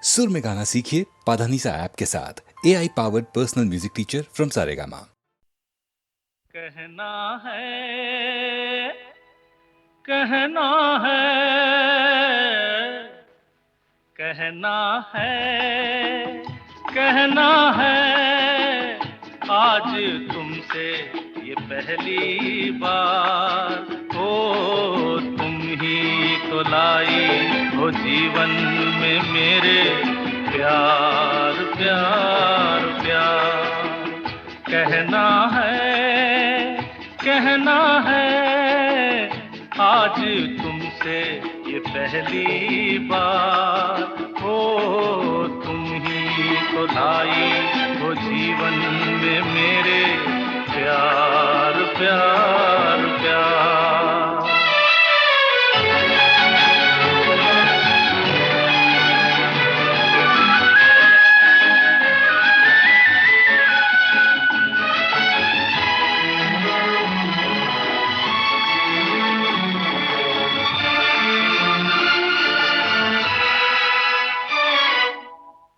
सुर में गाना सीखिए पाधानीसा ऐप के साथ। AI powered personal music teacher from Saregama. कहना है, कहना है, कहना है, कहना है, आज तुमसे ये पहली बार। ओ तुम ही तो लाई हो जीवन में मेरे प्यार प्यार प्यार। कहना है, कहना है, आज तुमसे ये पहली बार। ओ तुम ही तो लाई हो जीवन में मेरे प्यार प्यार प्यार।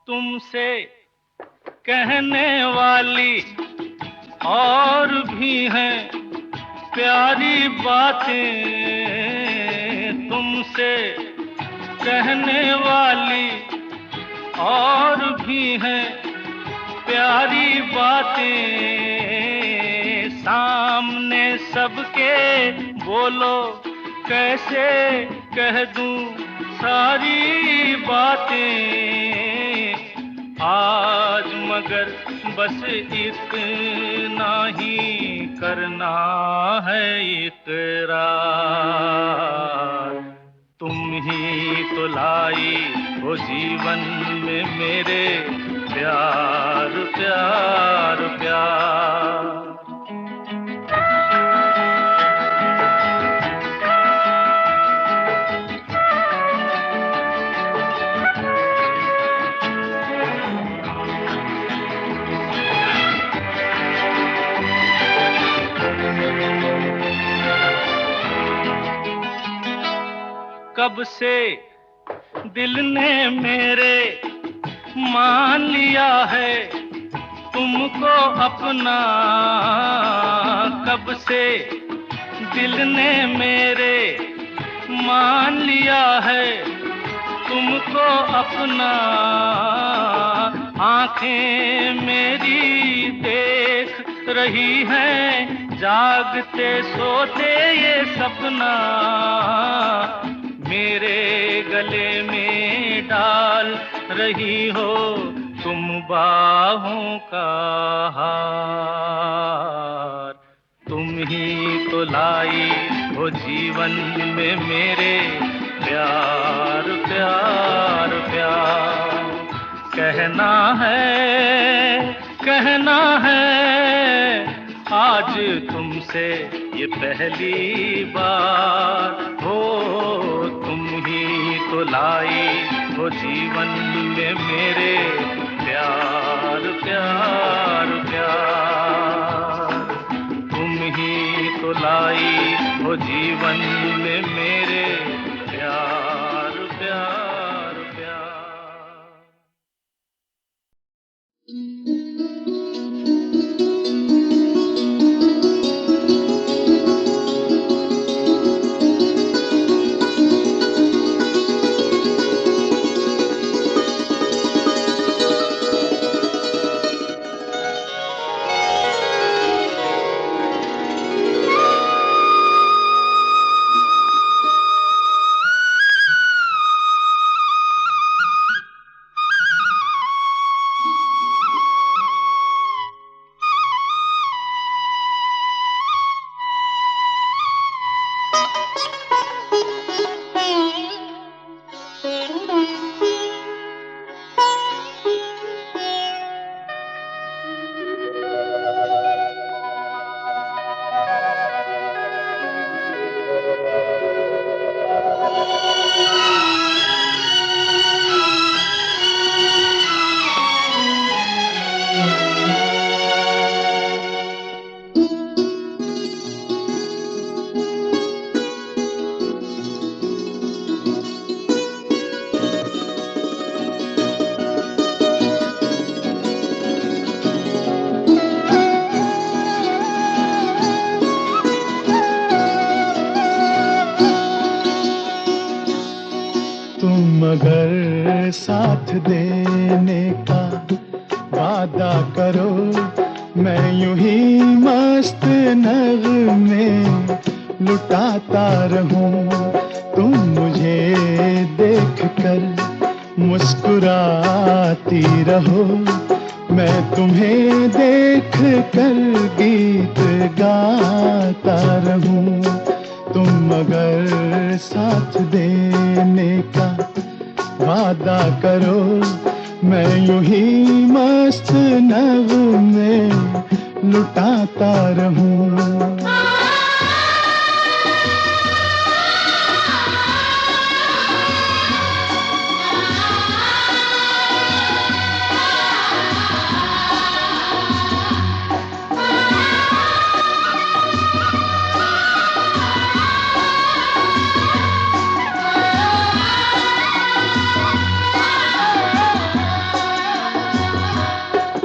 तुमसे कहने वाली और भी हैं प्यारी बातें, तुमसे कहने वाली और भी हैं प्यारी बातें। सामने सबके बोलो कैसे कह दूं सारी बातें। आज मगर बस इतना ही करना है इकरार। तुम ही तो लाई हो जीवन में मेरे प्यार प्यार प्यार। कब से दिल ने मेरे मान लिया है तुमको अपना। कब से दिल ने मेरे मान लिया है तुमको अपना। आंखें मेरी देख रही हैं जागते सोते ये सपना। मेरे गले में डाल रही हो तुम बाहों का हार। तुम ही तो लाई हो जीवन में मेरे प्यार प्यार प्यार। कहना है, कहना है, आज तुमसे ये पहली बार। हो तुम ही तो लाई हो जीवन में मेरे प्यार प्यार प्यार। तुम ही तो लाई हो जीवन में मेरे प्यार प्यार प्यार। मगर साथ देने का वादा करो, मैं यूं ही मस्त नगमे लुटाता रहूं। तुम मुझे देख कर मुस्कुराती रहो, मैं तुम्हें देख कर गीत गाता रहूं। तुम मगर साथ देने का वादा करो, मैं यूं ही मस्त नगमे लुटाता रहूं।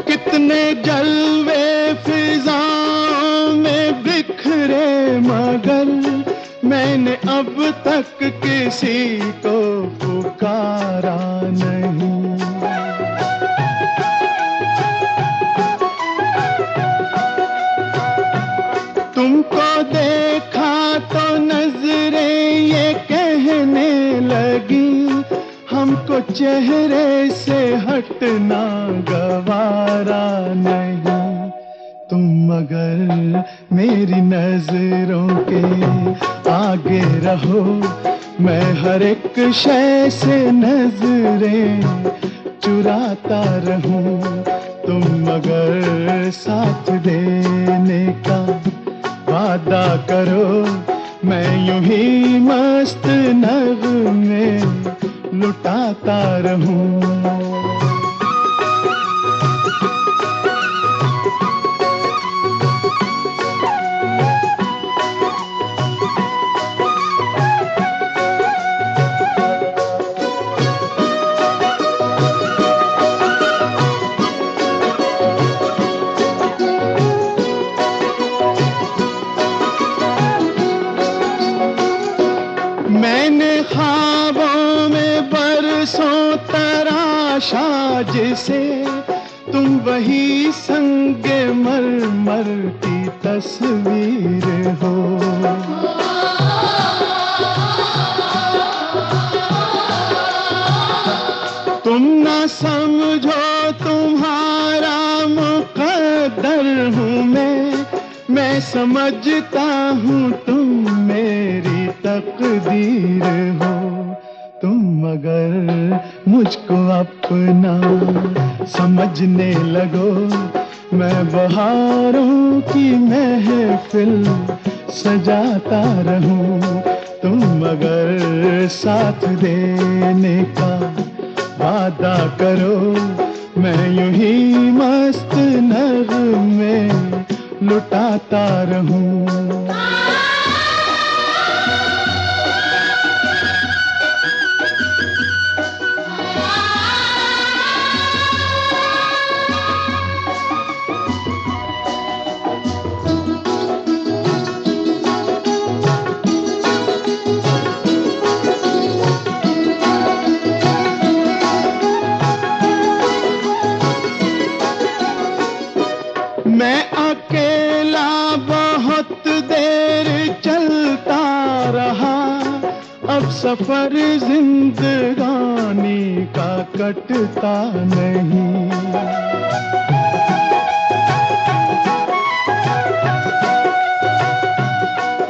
कितने जलवे फिजाओं में बिखरे, मगर मैंने अब तक किसी को पुकारा नहीं। तुमको देखा तो नजरें ये कहने लगी, हमको चेहरे से हटना गवारा नहीं। तुम मगर मेरी नजरों के आगे रहो, मैं हर एक शय से नजरें चुराता रहूं। तुम मगर साथ देने का वादा करो, मैं यूं ही मस्त नगमे लुटाता रहूं। मैंने ख्वाबों में बरसों तराशा जिसे, तुम वही संगे मरमर की तस्वीर हो। तुम ना समझो तुम्हारा मुकद्दर हूँ मैं समझता हूँ तुम मेरी तकदीर हो। तुम मगर मुझको अपना समझने लगो, मैं बहारों की महफिल सजाता रहूं। तुम मगर साथ देने का वादा करो, मैं यूं ही मस्त नगमे लुटाता रहूं। मैं अकेला बहुत देर चलता रहा, अब सफर जिंदगानी का कटता नहीं।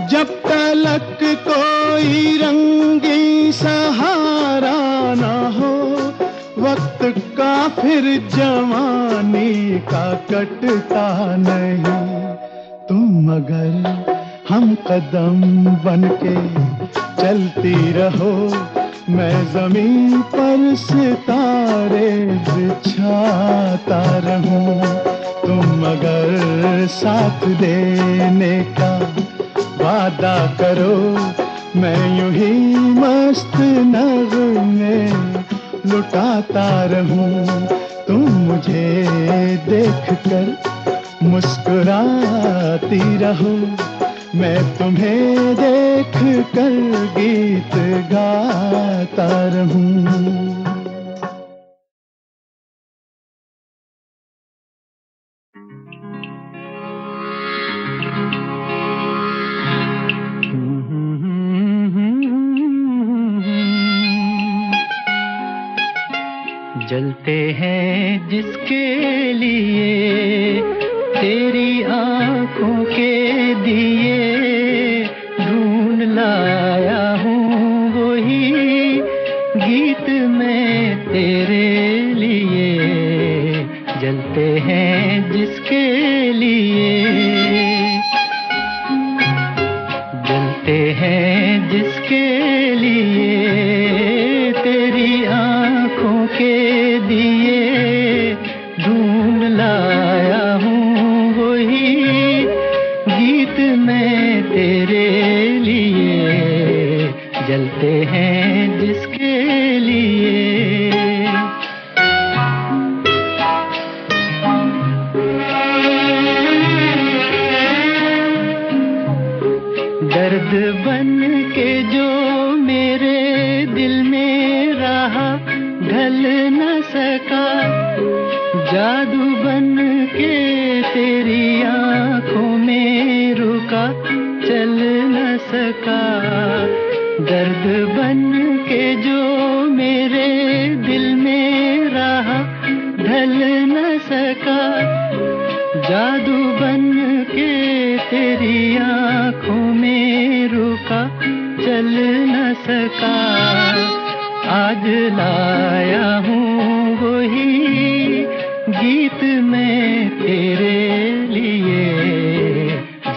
जब तलक कोई रंगी सहारा ना हो, वक्त का फिर जवानी का कटता नहीं। तुम मगर हम कदम बनके चलती रहो, मैं जमीन पर सितारे बिछाता रहूं। तुम मगर साथ देने का वादा करो, मैं यूं ही मस्त नगमे लुटाता रहूं। तुम मुझे देख कर मुस्कुराती रहो, मैं तुम्हें देख कर गीत गाता रहूं। जलते हैं जिसके लिए तेरी आंखों के दिए ढूंढ लाया हूँ वही गीत मैं तेरे लिए जलते हैं जिसके लिए जलते हैं जिसके लिए तेरी आंखों के दिए ढूंढ लाया हूँ वही गीत मैं तेरे लिए जलते हैं जिसके लिए दर्द बन के जो मेरे दिल में रहा ढल न सका जादू बन के तेरी आंखों में रुका चल न सका दर्द बन के जो मेरे दिल में रहा ढल न सका जादू बन के तेरी आंखों में रुका चल न सका आज लाया हूँ वही गीत मैं तेरे लिए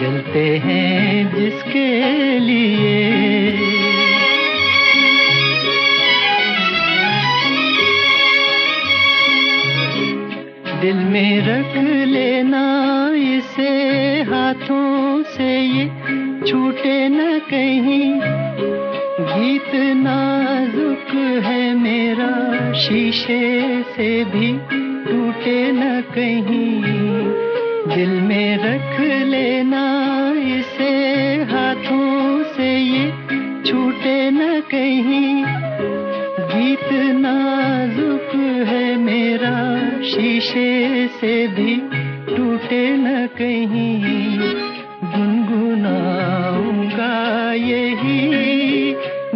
जलते हैं जिसके लिए दिल में रख लेना इसे हाथों से ये छूटे न कहीं गीत नाजुक है मेरा शीशे से भी टूटे न कहीं दिल में रख लेना इसे हाथों से ये छूटे न कहीं गीत नाजुक है मेरा शीशे से भी टूटे न कहीं गुनगुनाऊंगा यही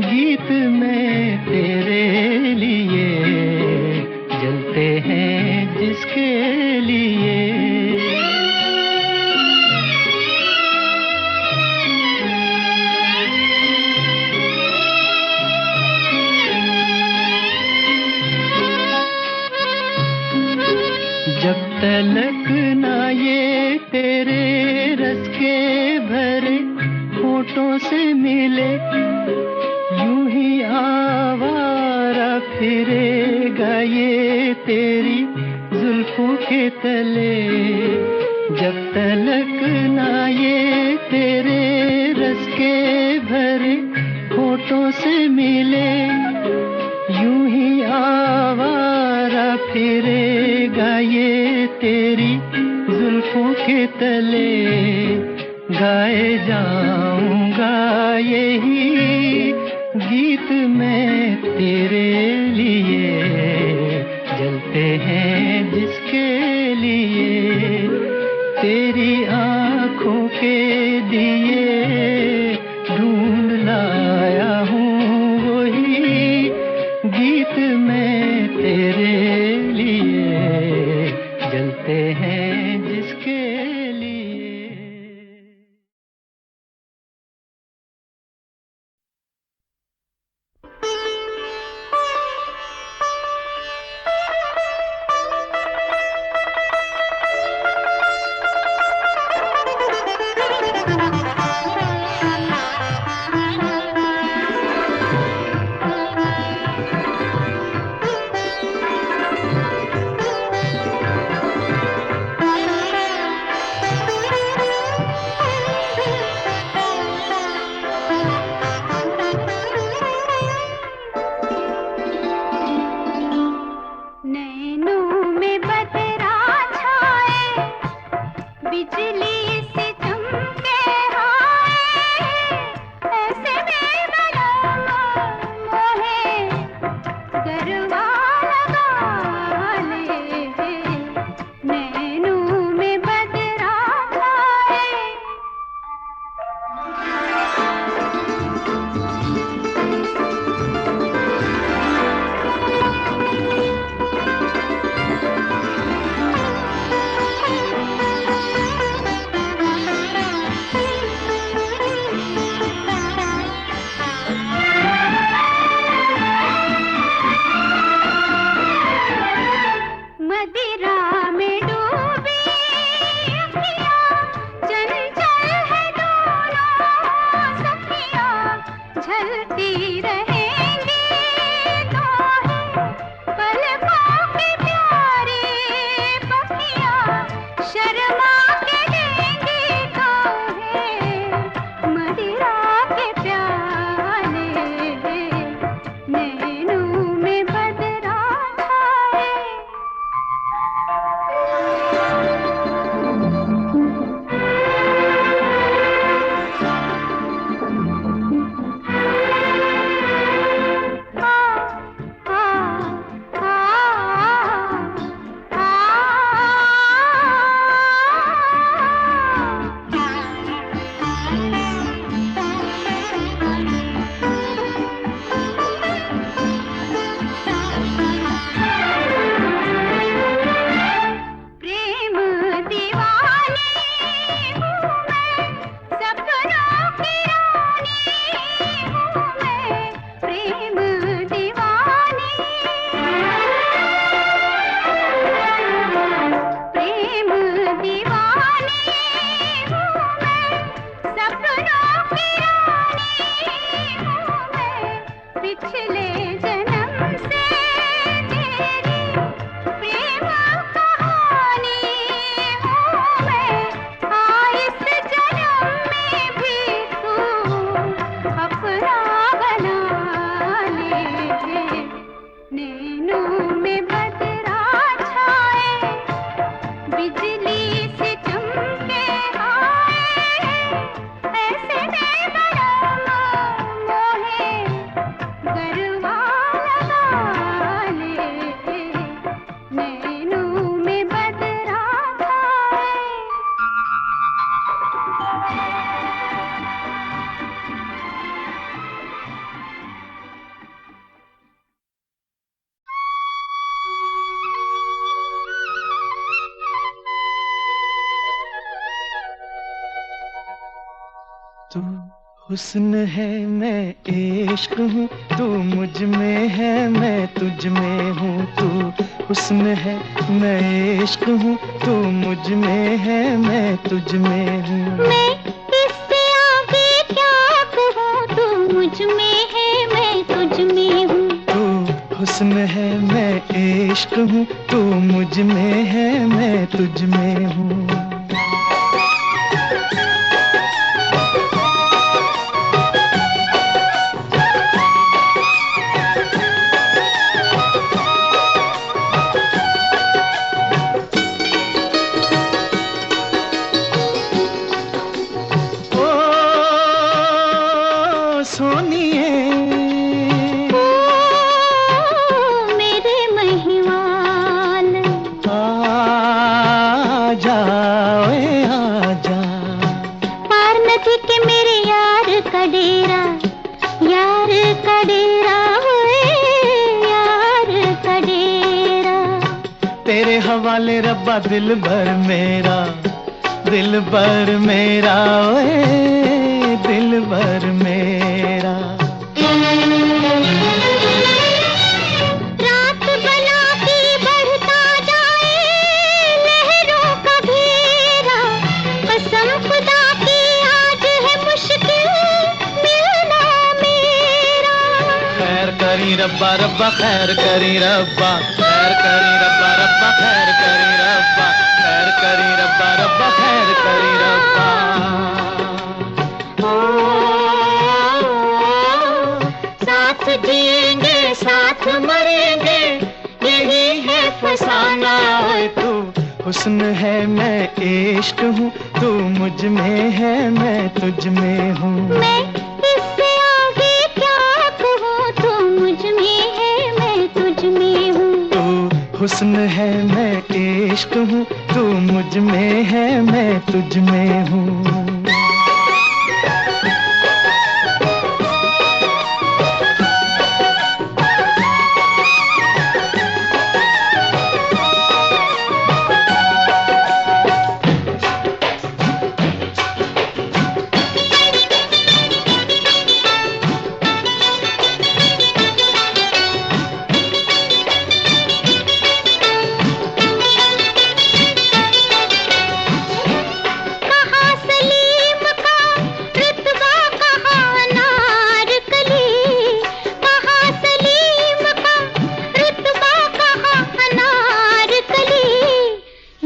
गीत मैं तेरे लिए जलते हैं जिसके लिए जब तलक ना ये तेरे रस के भरे होठों से मिले यूं ही आवारा फिरेगा ये तेरी जुल्फों के तले जब तलक ना ये तेरे रस के भरे होठों से मिले यूं ही आवारा फिरेगा ये तेरी जुल्फों के तले गाए जाऊंगा यही गीत मैं तेरे लिए जलते हैं जिसके लिए तेरी आंखों के दिए ढूंढ लाया हूँ वही गीत मैं तेरे लिए जलते हैं जिसके लिए हुस्न है मैं इश्क हूँ, तू मुझ में है मैं तुझ में हूँ। तू हुस्न है मैं इश्क हूँ, तू मुझ में है मैं तुझ में हूँ। मैं इससे आगे क्या कहूँ, तू मुझ में है मैं तुझ में हूँ। तू हुस्न है मैं इश्क हूँ, तू मुझ में है मैं तुझ में हूँ। सोनिए ओ मेरे महिवाल, आ जाओ आ जा। पार नदी के मेरे यार का डेरा, यार का डेरा हुए, यार का डेरा। तेरे हवाले रब्बा दिल भर मेरा, दिल भर मेरा ओए दिल भर मेरा। रात बला की बढ़ता जाए लहरों का घेरा, कसम खुदा की आज है मुश्किल मिलना मेरा। खैर करी रब्बा रब्बा खैर करी रब्बा, खैर करी रब्बा रब्बा खैर करी रब्बा, खैर करी रब्बा रब्बा खैर करी रब्बा। साथ जिएंगे साथ मरेंगे, यही है फसाना। ओए तू हुस्न है मैं इश्क हूँ, तू मुझ में है मैं तुझ में हूँ। मैं इससे आगे क्या कहूँ, तू मुझ में है मैं तुझ में हूँ। तू हुस्न है मैं इश्क हूँ, तू मुझ में है मैं तुझ में हूँ। कहाँ सलीम का रुतबा, कहाँ नारकली। कहाँ सलीम का रुतबा, कहाँ नारकली।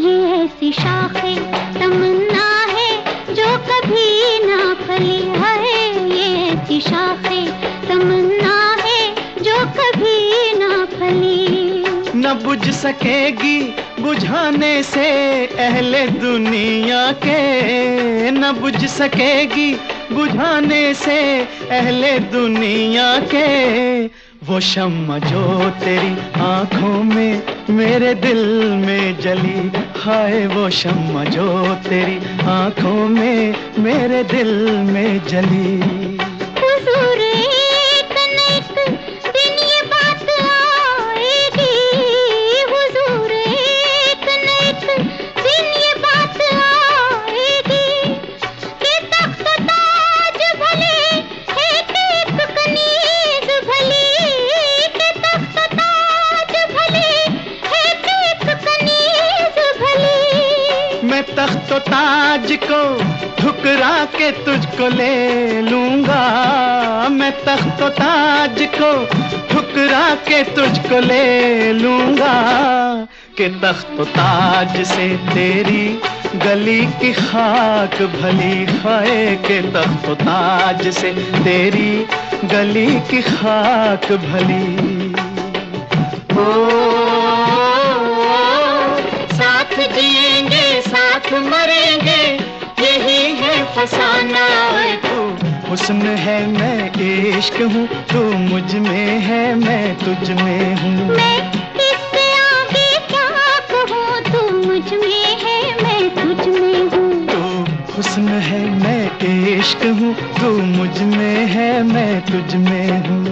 ये ऐसी शाखे तमन्ना है जो कभी ना फली है। ये ऐसी शाखे तमन्ना है जो कभी ना फली। न बुझ सकेगी बुझाने से अहले दुनिया के, न बुझ सकेगी बुझाने से अहले दुनिया के। वो शम्मा जो तेरी आंखों में मेरे दिल में जली, हाय वो शम्मा जो तेरी आंखों में मेरे दिल में जली। हुजूर एक न एक दिन ये बात आएगी, हुजूर एक न एक दिन ये बात आएगी कि तख्त ताज भले है कि एक कनीज भली, कि तख्त ताज भले है कि एक कनीज भली। मैं तख्त ताज को ठुकरा के तुझको ले लूंगा, मैं तख्त ताज को ठुकरा के तुझको ले लूंगा। कि तख्त ताज से तेरी गली की खाक भली है, के तख्त ताज से तेरी गली की खाक भली। साथ जिएंगे साथ मरेंगे, यही है फसाना। तू हुस्न है मैं इश्क हूँ, तू मुझ में है मैं तुझ में हूँ। मैं इससे आगे क्या कहूँ, तू मुझ में है मैं तुझ में हूँ। तू हुस्न है मैं इश्क हूँ, तू मुझ में है मैं तुझ में हूँ।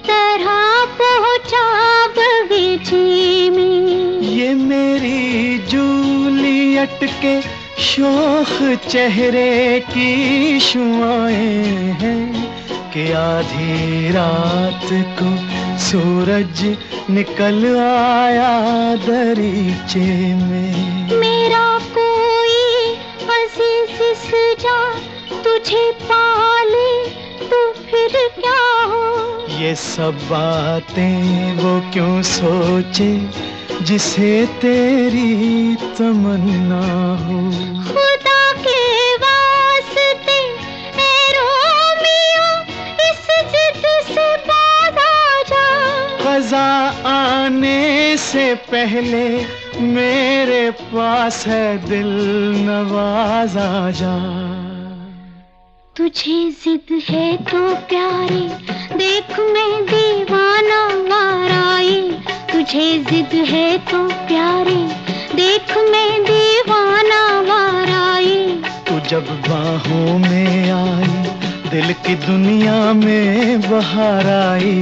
तरह पहुंचा बगीचे में। ये मेरी जूलियट के शोख चेहरे की शुआएं हैं कि आधी रात को सूरज निकल आया दरीचे में। मेरा कोई अजीज सजा तुझे पाले तो फिर क्या हो। ये सब बातें वो क्यों सोचे जिसे तेरी तमन्ना हो। खुदा के वास्ते ए रोमियो इस जिद से बाज आ जा। क़ज़ा आने से पहले मेरे पास है दिल नवाज आ जा। तुझे जिद है तो प्यारे देख मैं दीवाना वाराई। तुझे जिद है तो प्यारे देख मैं दीवाना वाराई। तू जब बाहों में आई दिल की दुनिया में बहार आई।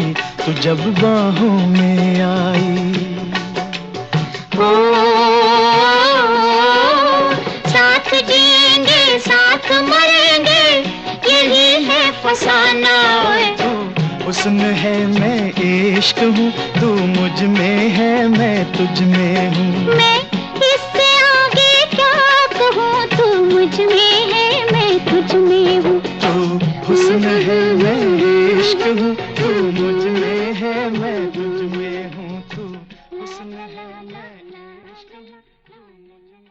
तू जब बाहों में आई। ओ, साथ जिएंगे साथ मरेंगे यही है फसाना। हुस्न है मैं इश्क हूँ तू मुझ में है मैं तुझ में हूँ। मैं इससे आगे क्या कहूँ तू मुझ में है मैं तुझ में हूँ। तू हुस्न है मैं इश्क हूँ तू मुझ में है मैं तुझ में हूँ। तू हुस्न है मैं इश्क हूँ तू मुझ में है।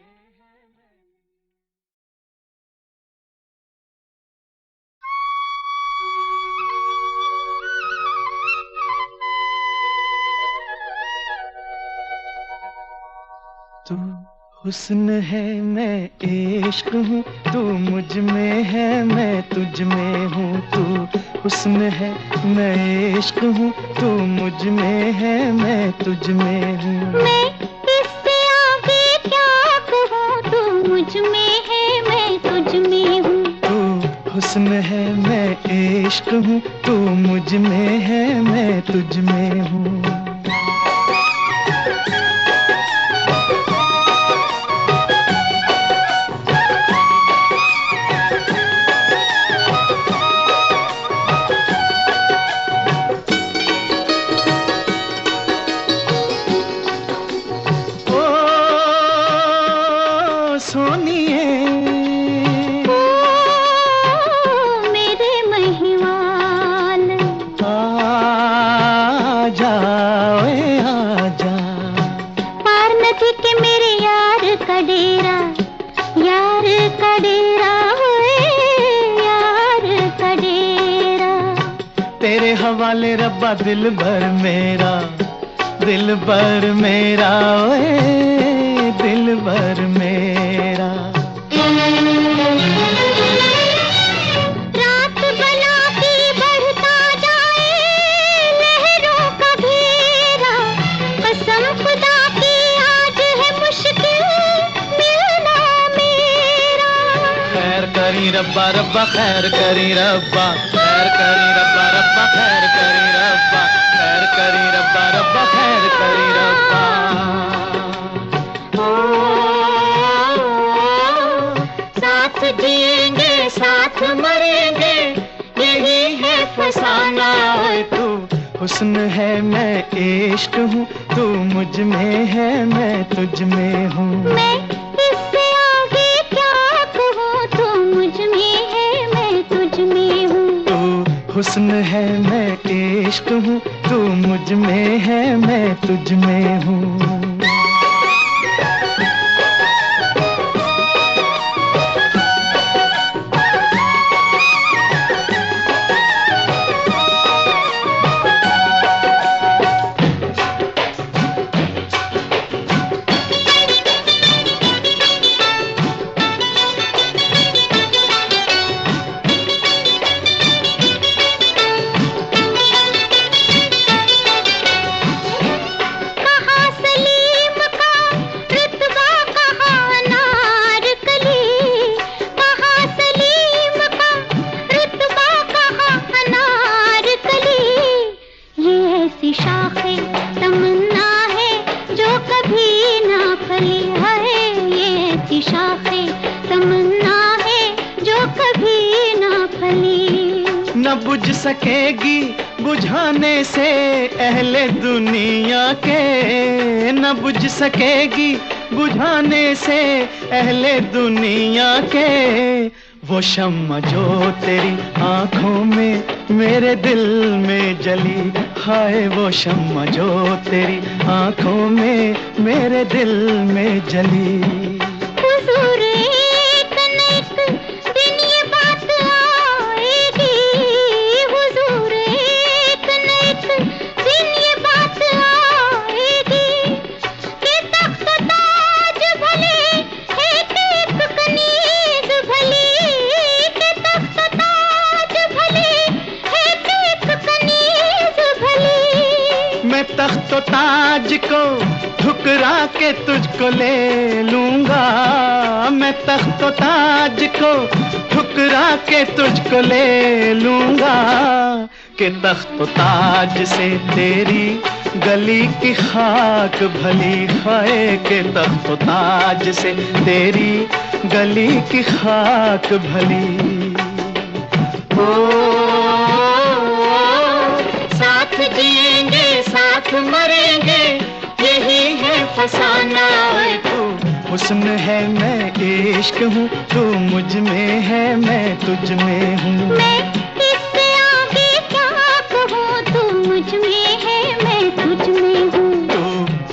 तू हुस्न है मैं इश्क हूँ तू मुझ में है मैं तुझ में हूँ। तू हुस्न है मैं इश्क हूँ तू मुझ में है मैं तुझ में हूँ। मैं इससे आगे क्या कहूँ तू मुझ में है मैं तुझ में हूँ। तू हुस्न है मैं इश्क हूँ तू मुझ में है मैं तुझ में हूँ। सोनिए ओ, मेरे महिवाल आजा ओए आजा। पार नदी के मेरे यार का डेरा होए यार का डेरा। तेरे हवाले रब्बा दिल भर मेरा ओए दिल भर मेरा। रात बला की बढ़ता जाए लहरों का घेरा। कसम खुदा की आज है मुश्किल मिलना मेरा। खैर करी रब्बा रब्बा खैर करी रब्बा खैर करी रब्बा रब्बा खैर करी रब्बा खैर करी रब्बा रब्बा खैर करी रब्बा। साथ जिएंगे साथ मरेंगे यही है फसाना। ओए तू हुस्न है मैं इश्क हूँ तू मुझ में है मैं तुझ में हूँ। मैं इससे आगे क्या कहूँ तू मुझ में है मैं तुझ में हूँ। तू हुस्न है मैं इश्क हूँ तू मुझ में है मैं तुझ में हूँ। कहाँ से ली ऐसी शाखे तमन्ना है जो कभी ना फली है, ये ऐसी शाखे तमन्ना है जो कभी ना फली। न बुझ सकेगी बुझाने से अहले दुनिया के, न बुझ सकेगी बुझाने से अहले दुनिया के। वो शम्मा जो तेरी आंखों में मेरे दिल में जली, हाय वो शम्मा जो तेरी आंखों में मेरे दिल में जली। हुजूर एक न एक दिन ये बात आएगी, हुजूर एक न एक दिन ये बात आएगी कि तख्त ताज भले है कि एक कनीज भली, कि तख्त ताज भले है कि एक कनीज भली। मैं तख्त ताज को ठुकरा के तुझको ले लूंगा, मैं तख्त ताज को ठुकरा के तुझको ले लूंगा। कि तख्त ताज से तेरी गली की खाक भली है, के तख्त ताज से तेरी गली की खाक भली। ओ साथ जिएंगे साथ मरेंगे यही है फसाना। तू हुस्न है मैं इश्क हूँ, तू मुझ में है मैं तुझ में हूँ। मैं इससे आगे क्या कहूँ, तू मुझ में है मैं तुझ में हूँ। तू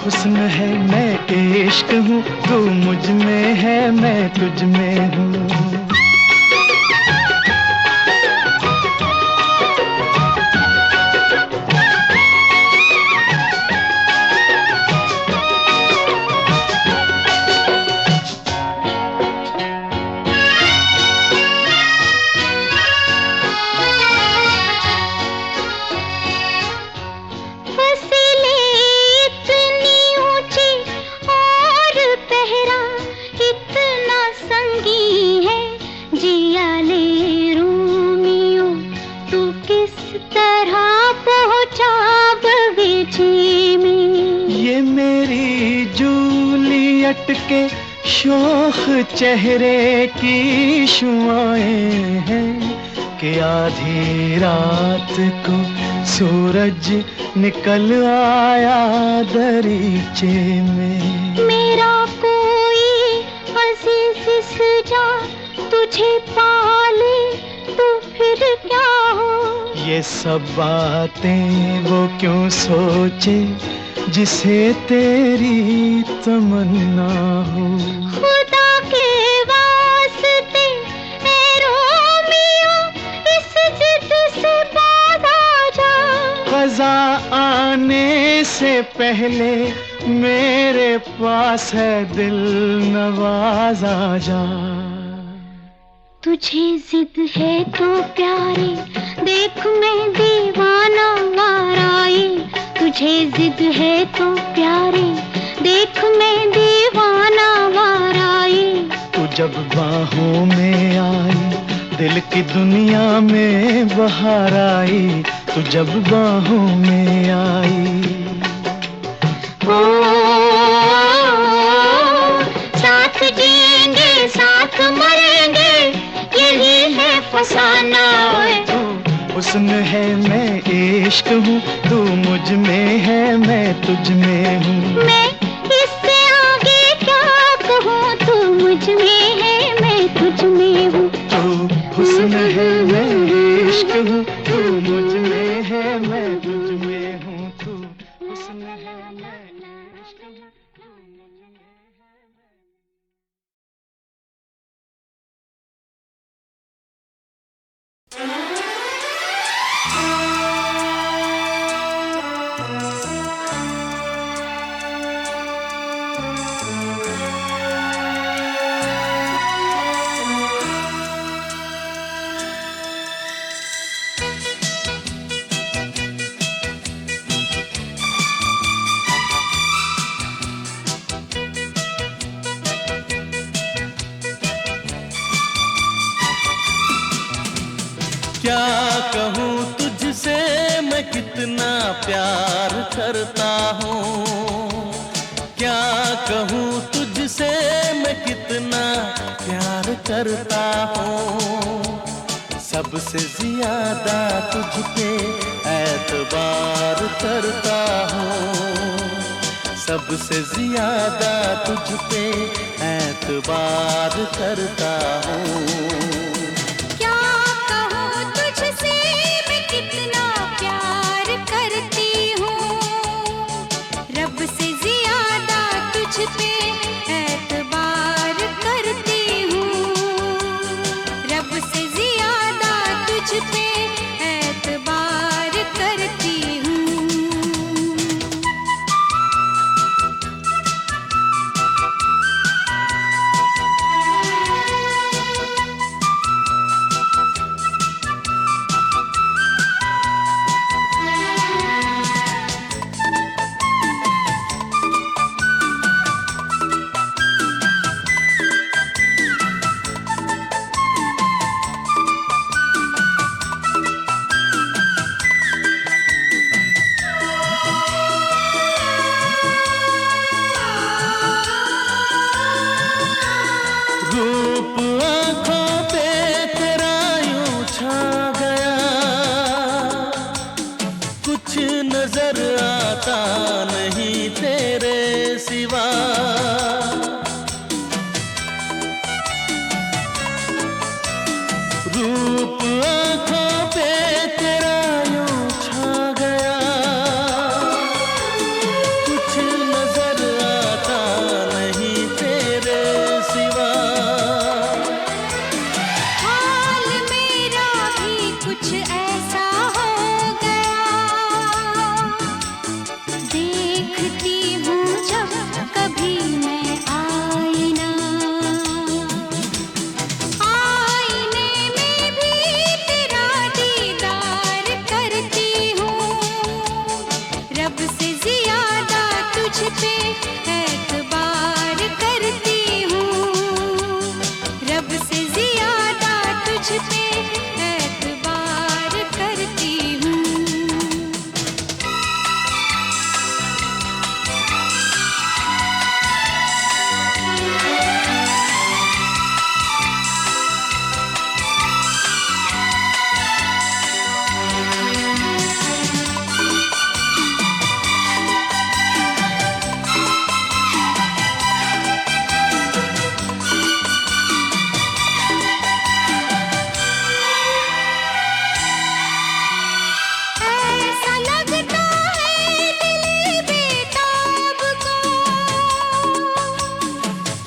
हुस्न है मैं इश्क हूँ, तू मुझ में है मैं तुझ में हूँ। के शोख चेहरे की शुआएं हैं कि आधी रात को सूरज निकल आया दरीचे में। मेरा कोई अजीज सजा तुझे पाले तो फिर क्या हो। ये सब बातें वो क्यों सोचे जिसे तेरी तमन्ना हो। खुदा के वास्ते ऐ रोमियो इस जिद से बाज आ जा। क़ज़ा आने से पहले मेरे पास है दिल नवाज आ जा। तुझे जिद है तो प्यारे देख मैं दीवाना वाराई। तुझे जिद है तो प्यारे देख मैं दीवाना वाराई। तू जब बाहों में आई दिल की दुनिया में बहार आई। तू जब बाहों में आई। ओ साथ जिएंगे साथ मरेंगे यही है फसाना। हुस्न है मैं इश्क हूँ तू मुझ में है मैं तुझ में हूँ। मैं इससे आगे क्या कहूँ तू मुझ में है मैं तुझ में हूँ। तू हुस्न है मैं इश्क हूँ तू मुझ में है मैं तुझ में हूँ। तू हुस्न है मैं इश्क हूँ तू मुझ में है। क्या कहूँ तुझसे मैं कितना प्यार करता हूँ। क्या कहूँ तुझसे मैं कितना प्यार करता हूँ। सबसे ज्यादा तुझ पे एतबार करता हूँ। सबसे ज्यादा तुझ पे एतबार करता हूँ। क्या कहूँ तुझसे मैं कितना प्यार करती हूँ। रब से ज्यादा तुझ पे एतबार करती हूँ। रब से ज्यादा तुझ पे एतबार करती हूँ। रूप आँखों पे तेरा यूं छा गया, कुछ नजर आता नहीं तेरे सिवा। रूप आँखों पे तेरा यूं छा गया, कुछ नजर आता नहीं तेरे सिवा। हाल मेरा भी कुछ ऐसा हो गया। देखती हूँ जब कभी मैं आईना, आईने में भी तेरा दीदार करती हूँ। रब से ज्यादा तुझ पे एतबार करती हूँ। रब से ज्यादा तुझ पे एतबार करती हूँ। ऐसा लगता है दिल बेताब को,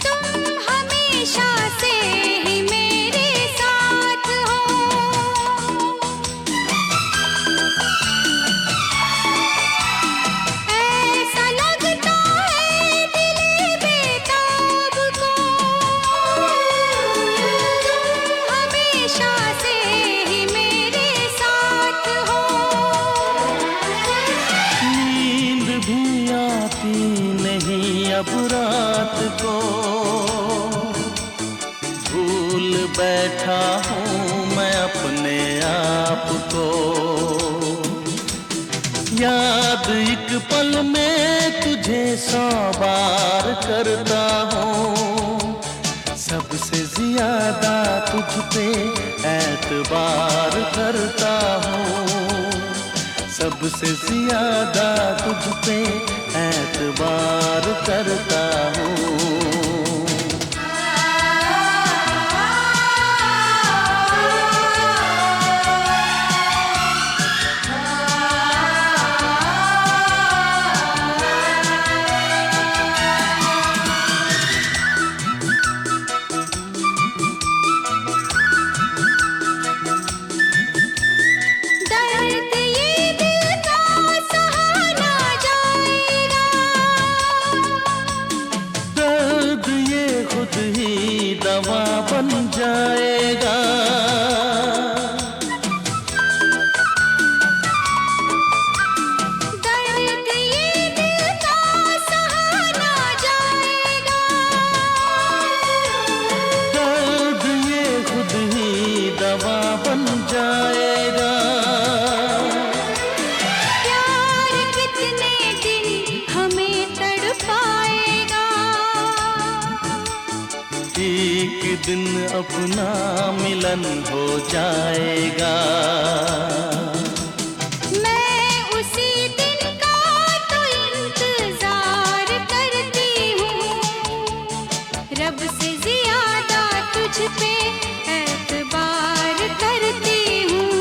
तुम हमेशा से ही मेरे साथ हो। ऐसा लगता है दिल बेताब को, तुम हमेशा से ही मेरे साथ हो। नींद भी आती नहीं अब रात को, भूल बैठा हूँ मैं अपने आप को। याद एक पल में तुझे 100 बार करता हूँ। सबसे ज्यादा तुझ पे एतबार करता हूँ। सबसे ज्यादा तुझ पे एतबार करता हूँ। दर्द ये दिल का सहा ना जाएगा। दर्द ये दिन अपना मिलन हो जाएगा। मैं उसी दिन का तो इंतजार करती हूँ, रब से ज्यादा तुझ पे एतबार करती हूँ,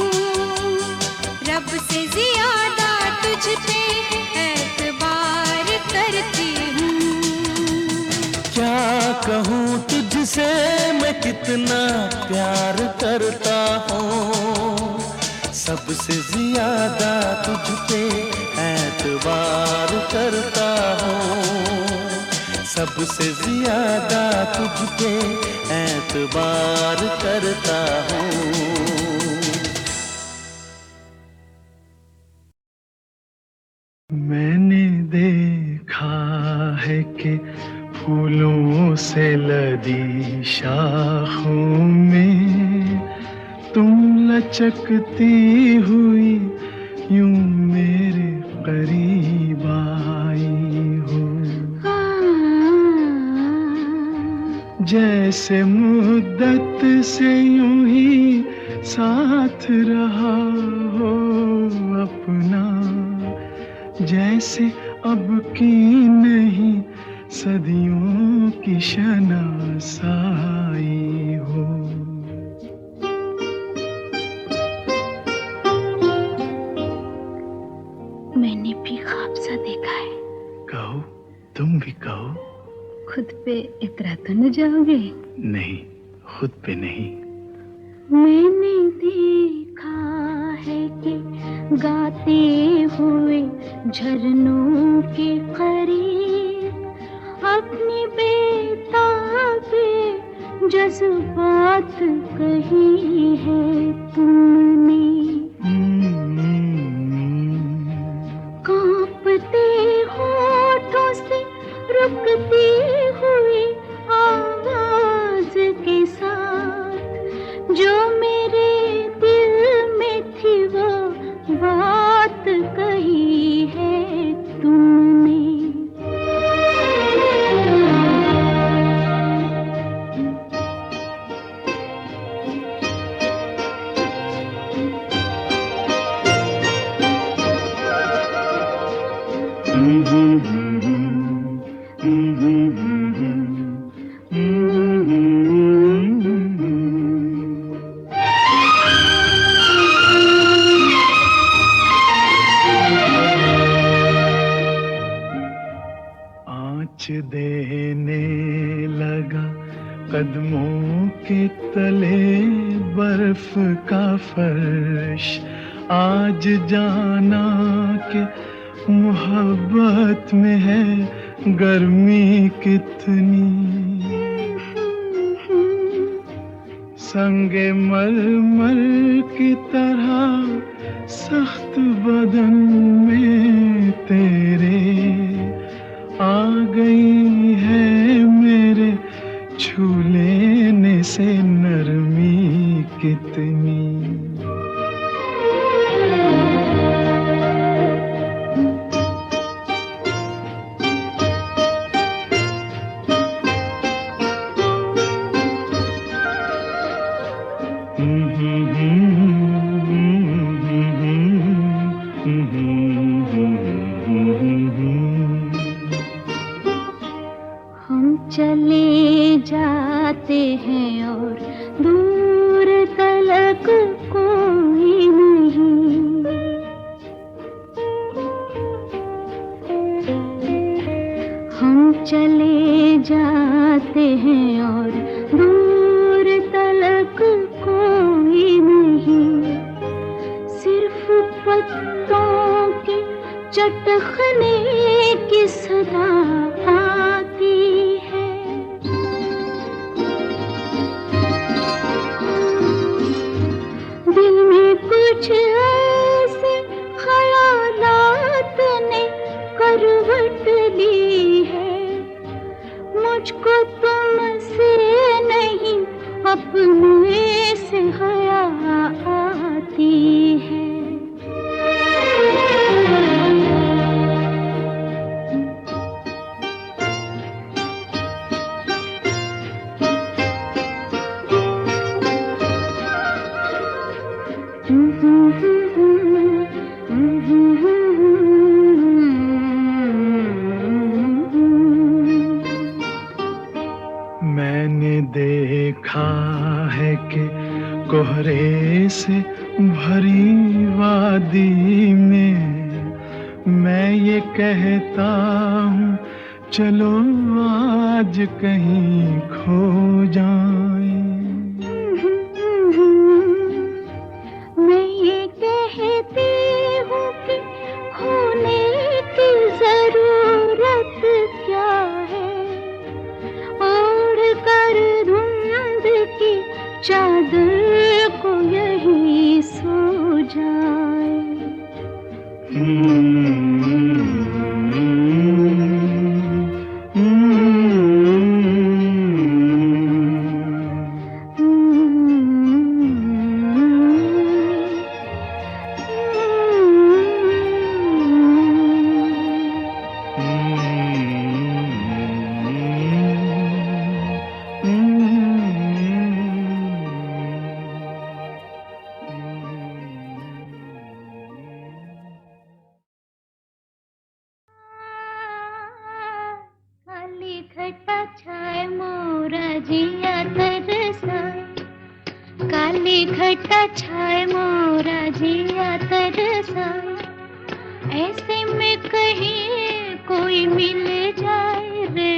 रब से ज्यादा तुझ पे एतबार करती हूँ। क्या कहूँ तुझसे मैं कितना प्यार करता हूँ, सबसे ज्यादा तुझ पे एतबार करता हूँ, सबसे ज्यादा तुझ पे एतबार करता हूँ। मैंने देखा है कि फूलों से लदी शाखों में तुम लचकती हुई यूं मेरे करीब आई हो, जैसे मुद्दत से यूं ही साथ रहा हो अपना, जैसे अब की नहीं सदियों की शनासाई हो। मैंने भी ख्वाब सा देखा है। कहो, तुम भी कहो। खुद पे इतरा तो न जाओगे? नहीं, खुद पे नहीं। मैंने देखा है कि गाते हुए झरनों के करीब अपनी बेताबी जज्बात कही है तुमने, कांपते होठों से रुकती हुई आवाज के साथ जो मेरे दिल में थी वो बात कही है तुमने। देने लगा कदमों के तले बर्फ का फर्श, आज जाना कि मोहब्बत में है गर्मी कितनी, संगे मरमर की तरह सख्त बदन में तेरे आ गई है मेरे छू लेने से नरमी कितनी। चले जाते हैं और दूर तलक कोई नहीं, हम चले जाते हैं और दूर तलक कोई नहीं, सिर्फ पत्तों के चटखने की सदा आती है। दिल में कुछ ऐसे ख्यालात ने करवट ली है, मुझको तुमसे नहीं अपने से हया आती है। कोहरे से भरी वादी में मैं ये कहता हूँ चलो आज कहीं खो जाएं। मैं ये कहती हूँ कि खोने की जरूरत क्या है, ओढ़ कर धुंध की चादर को यही सो जाए। घटा छाए मोरा जिया तरसा, काली घटा छाए मोरा जिया तरसा, ऐसे में कहीं कोई मिल जाए रे।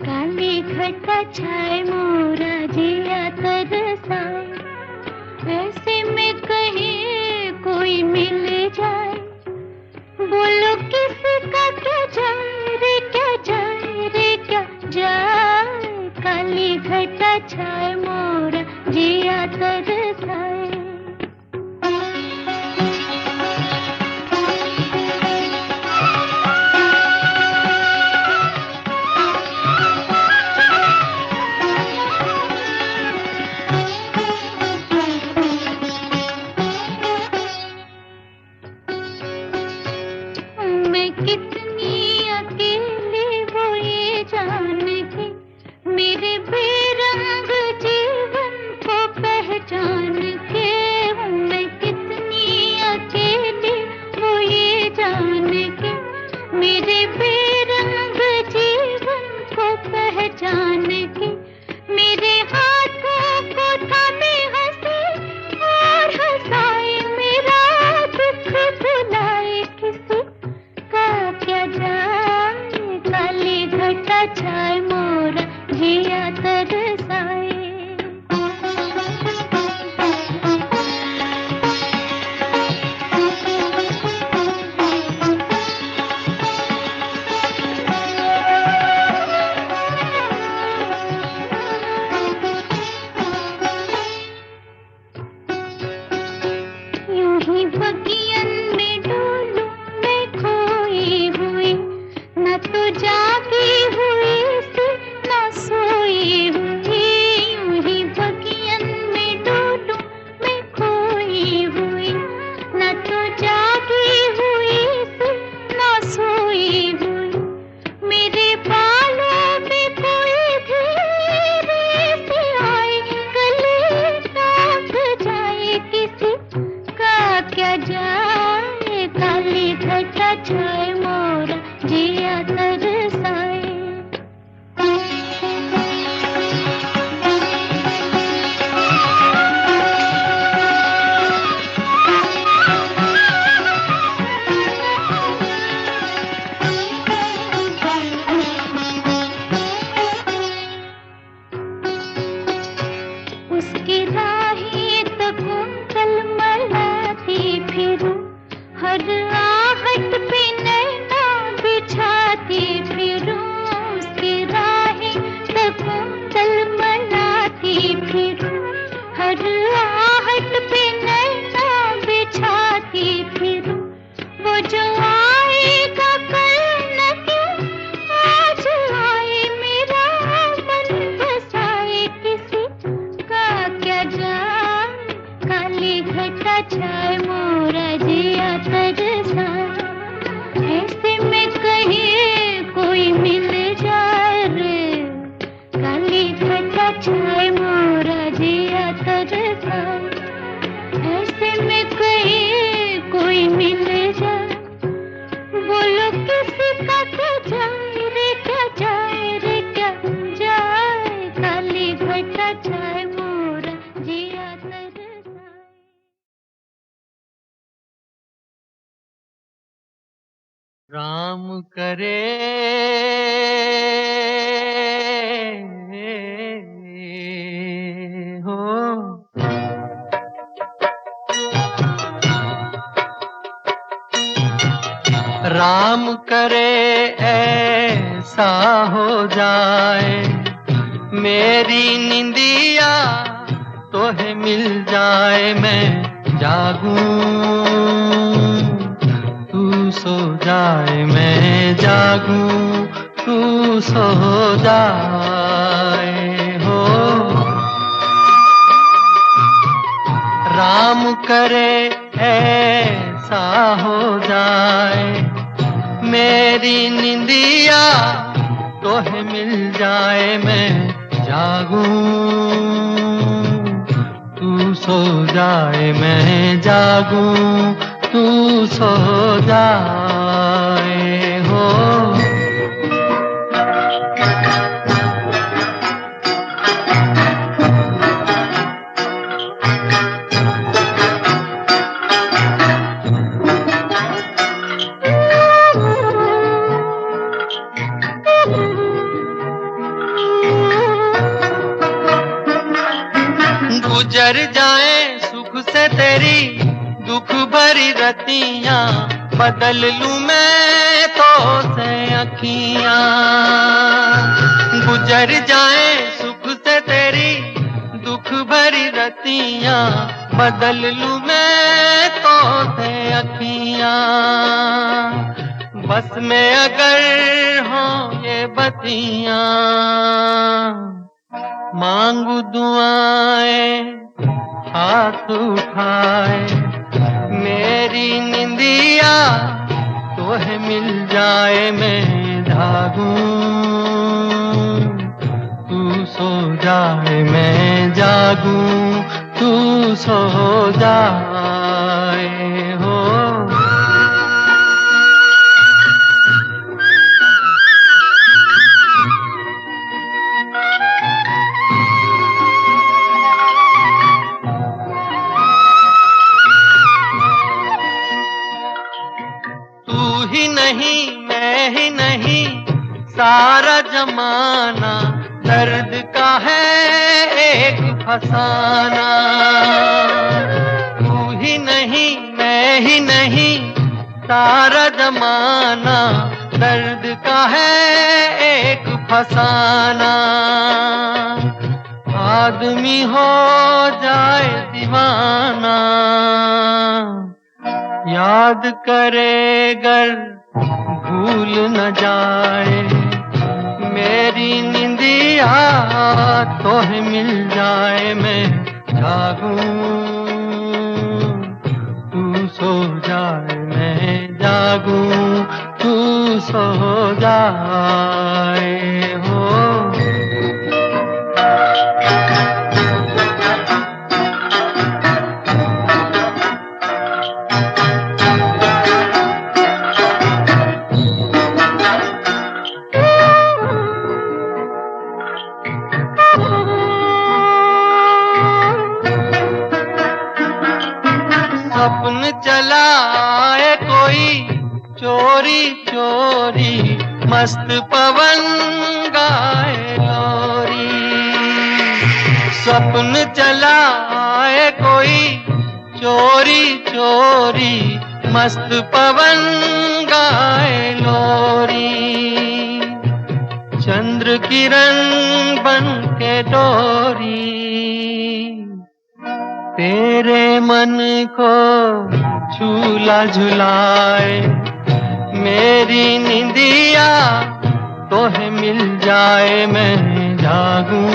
काली घटा छाए मोरा जिया तरसा, ऐसे में कहीं कोई मिल जाए। बोलो किसका क्या जाए रे, क्या जाए रे, क्या जाए। काली घटा छाए मोरा जिया तरसाए। मैं कितनी अकेली वो ये जान के, मेरे बेरंग जीवन को पहचान के। मैं कितनी अकेली वो ये जान के, मेरे बेरंग जीवन को पहचान के। मेरे हाथों को थामे हंसे और हंसाए, मेरा दुख भुलाए किसी का क्या जाए। काली घटा छाए मोरा जिया तरसाए। यूं ही बगियन में डोलूं मैं खोई हुई, न तो जागी हुई राम करे हो, राम करे ऐसा हो जाए मेरी निंदिया तोहे मिल जाए, मैं जागूं तू सो जाए, मैं जागूं तू सो जाए हो। राम करे ऐसा हो जाए मेरी निंदिया तोहे मिल जाए, मैं जागूं तू सो जाए, मैं जागूं तू सो जाए हो। गुजर जाए सुख से तेरी दुख भरी रतियां, बदल लूं मैं तो से अखियां। गुजर जाए सुख से तेरी दुख भरी रतियां, बदल लूं मैं तो से अखियां। बस में अगर हो ये बतियां, मांगू दुआएं हाथ उठाए मेरी निंदिया तोहे मिल जाए, मैं जागूं तू सो जाए, मैं जागूं तू सो जाए हो। ही नहीं मैं ही नहीं सारा जमाना, दर्द का है एक फसाना। तू ही नहीं मैं ही नहीं सारा जमाना, दर्द का है एक फसाना। आदमी हो जाए दीवाना, याद करे गर भूल न जाए मेरी निंदिया तोहे मिल जाए, मैं जागूं तू सो जाए, मैं जागूं तू सो जाए हो। सपन चलाए कोई चोरी चोरी, मस्त पवन गाए लोरी। सपन चलाए कोई चोरी चोरी, मस्त पवन गाए लोरी। चंद्र किरण बन के डोरी तेरे मन को झूला झुलाए मेरी निंदिया तोहे मिल जाए, मैं जागूं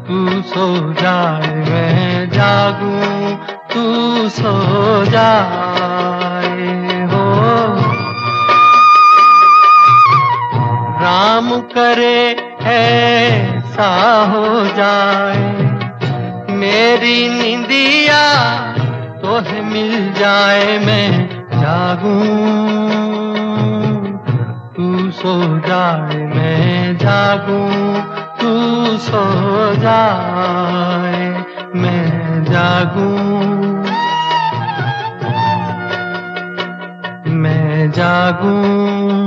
तू सो जाए, मैं जागूं तू सो जाए हो। राम करे ऐसा हो जाए मेरी निंदिया तोहे मिल जाए, मैं जागूं तू सो जाए, मैं जागूं तू सो जाए, मैं जागूं मैं जागूं।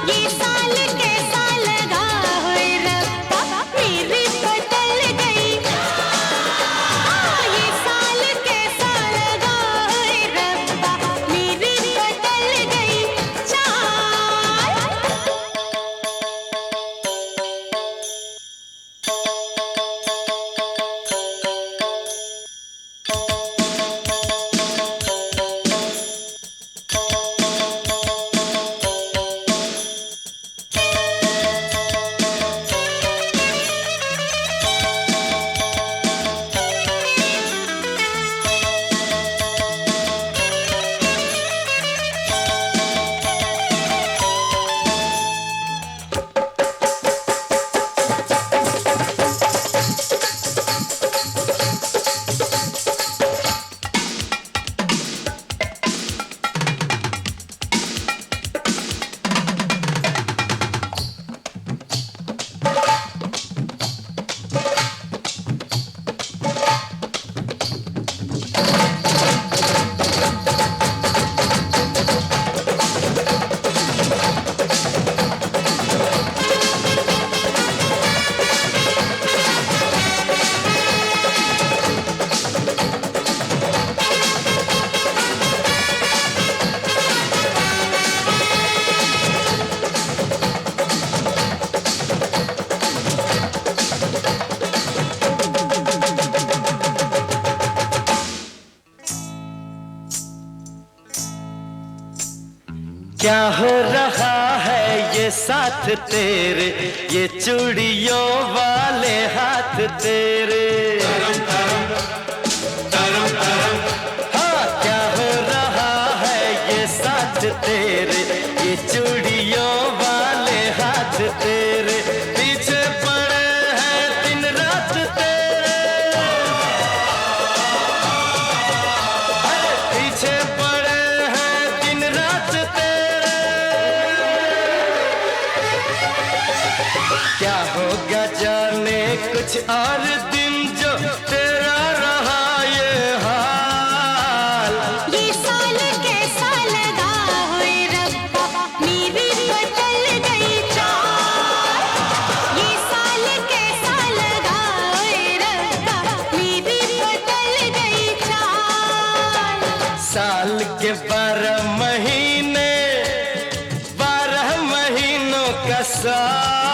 ये साल कैसा लगा होए रब्बा मेरी बदल गई ये साल कैसा लगा होए रब्बा मेरी बदल गई चाल क्या हो रहा है ये साथ तेरे, ये चूड़ियों वाले हाथ तेरे। हाँ, क्या हो रहा है ये साथ तेरे, ये चूड़ियों वाले हाथ तेरे। पीछे पड़े हैं दिन रात तेरे, अरे पीछे पड़े हैं दिन रात तेरे। क्या होगा जाने कुछ और दिन जो तेरा रहा ये हाल। ये साल कैसा लगा होए रब्बा मेरी बदल गई चाल। ये साल कैसा लगा होए रब्बा मेरी बदल गई चाल। साल के 12 महीने, 12 महीनों का साल।